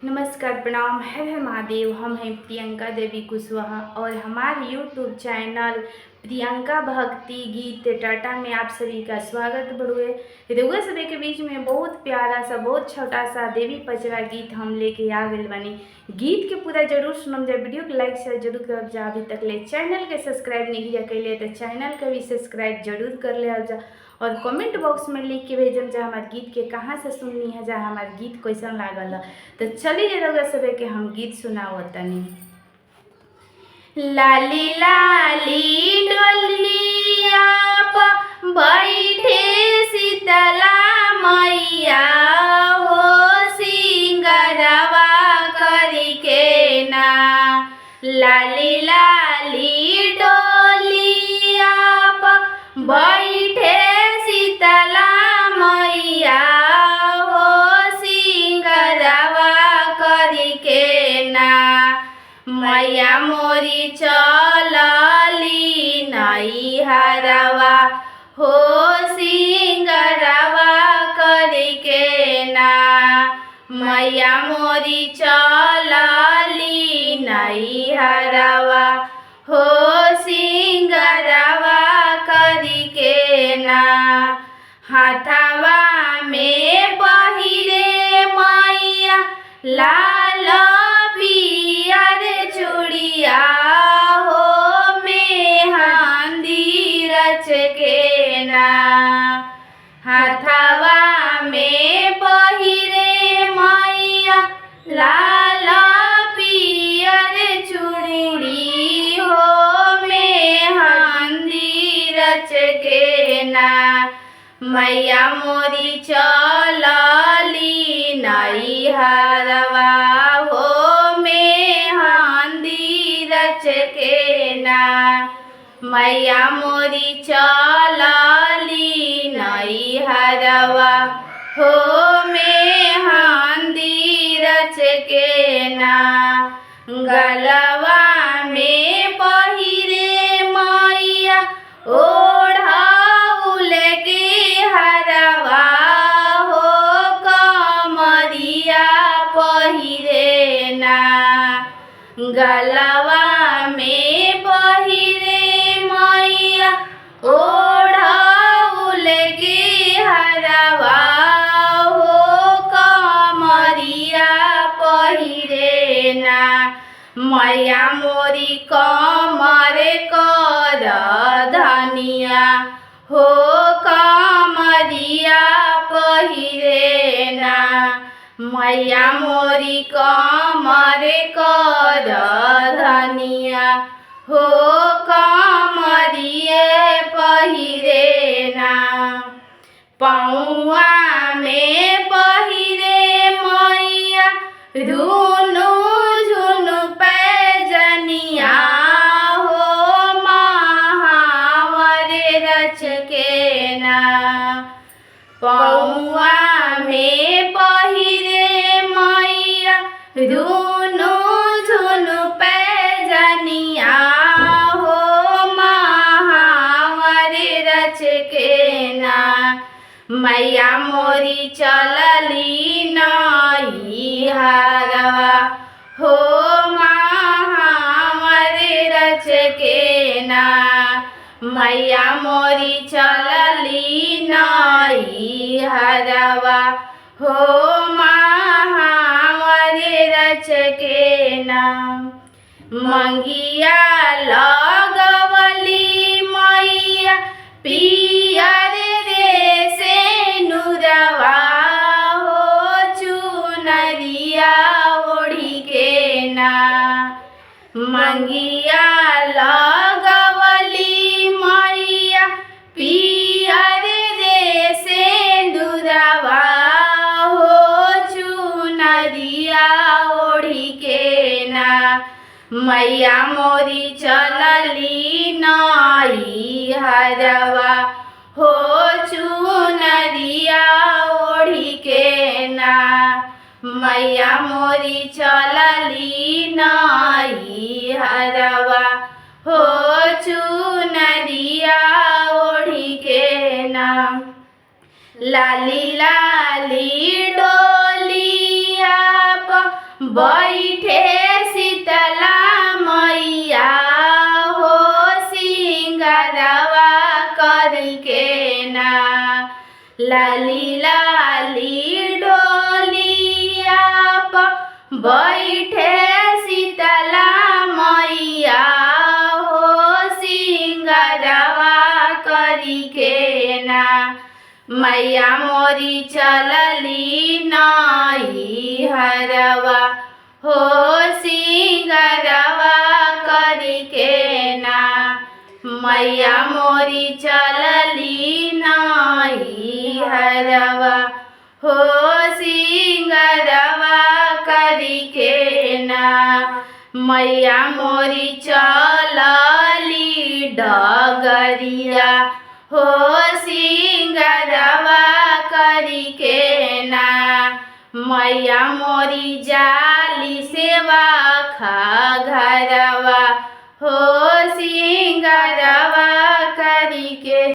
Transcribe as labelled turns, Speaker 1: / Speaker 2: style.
Speaker 1: नमस्कार, प्रणाम, हर हर महादेव। हम हैं प्रियंका देवी कुशवाहा और हमारे यूट्यूब चैनल प्रियंका भक्ति गीत टाटा में आप सभी का स्वागत बड़ुए। रउआ सभी के बीच में बहुत प्यारा सा बहुत छोटा सा देवी पचरा गीत हम लेके आ गए बनी। गीत के पूरा जरूर सुनम जा, वीडियो के लाइक शेयर जरूर कर जा। अभी तक ले चैनल के सब्सक्राइब नहीं किया कैले तो चैनल के भी सब्सक्राइब जरूर कर ले जा और कमेंट बॉक्स में लिख के भेजम जा हमारे गीत के कहाँ से सुननी है, जा हमारे गीत कैसन लागल। तो चलिए रउआ सबे के हम गीत सुनाओ तनी। लाली लाली डोलिया प बैठे शीतला मैया हो, सिंगरवा करी के ना। लाली लाली डोलिया प बैठे शीतला मैया हो, सिंगरवा करी के ना। मैया मोरी चलली नैहरवा हो, सिंगरवा करी के ना। मैया मोरी चलली नैहरवा हो, सिंगरवा करी के ना। हाथवा में पहिरे मैया लाल पियर चूड़िया हो, मेहंदी रच के ना। हाथवा में पहिरे मैया लाल पियर चूड़ी हो, मेहंदी रच के ना। मैया मोरी चलली नैहरवा हो, मेहंदी रच के ना। मैया मोरी चलली नैहरवा हो, मेहंदी रच के ना। गलवा में पहिरे मैया ओढ़ाउल के हरवा हो, कमरिया पहिरे ना। गलवा में पहिरे मैया ओढ़ाउल के हरवा हो, कमरिया पहिरे ना। मैया मोरी कमर कर धनिया हो, कमरिया पहिरे ना। मैया मोरी कमर कर धनिया हो, कमरिए पहिरे ना। पौआ में पहिरे मैया रुनु झुनु पैजनिया हो, महावर रच के ना। पौआ में पहिरे मैया रुनु झुनु पैजनिया हो, महावर रच के ना। मैया मोरी चलली नैहरवा हो, महावर रच के ना। मैया मोरी चलली नैहरवा हो, महावर रच के ना। मंगिया लगवली मैया पियर रे से नुरवा हो, चुनरिया ओढ़ी के ना। मंगिया लगवली मैया पियर रे से नुरवा हो, चुनरिया ओढ़ी के ना। मैया मोरी चलली नैहरवा हो, चुनरिया ओढ़ी के ना। मैया मोरी चलली नैहरवा हो, चुनरिया ओढ़ी के ना। लाली लाली डोलिया प बैठे शीतला मैया हो सिंगारवा करके ना। लाली लाली डोलिया पर बैठे शीतला मैया हो सिंगारवा करके ना। मैया मोरी चलली नई हरवा हो सिंगारवा करके ना। मैया मोरी चलली नई हरवा हो सिंगारवा करके ना। मैया मोरी चलली डगरिया हो सिंगारवा करके ना। मैया मोरी जाली सेवा खा घरवा हो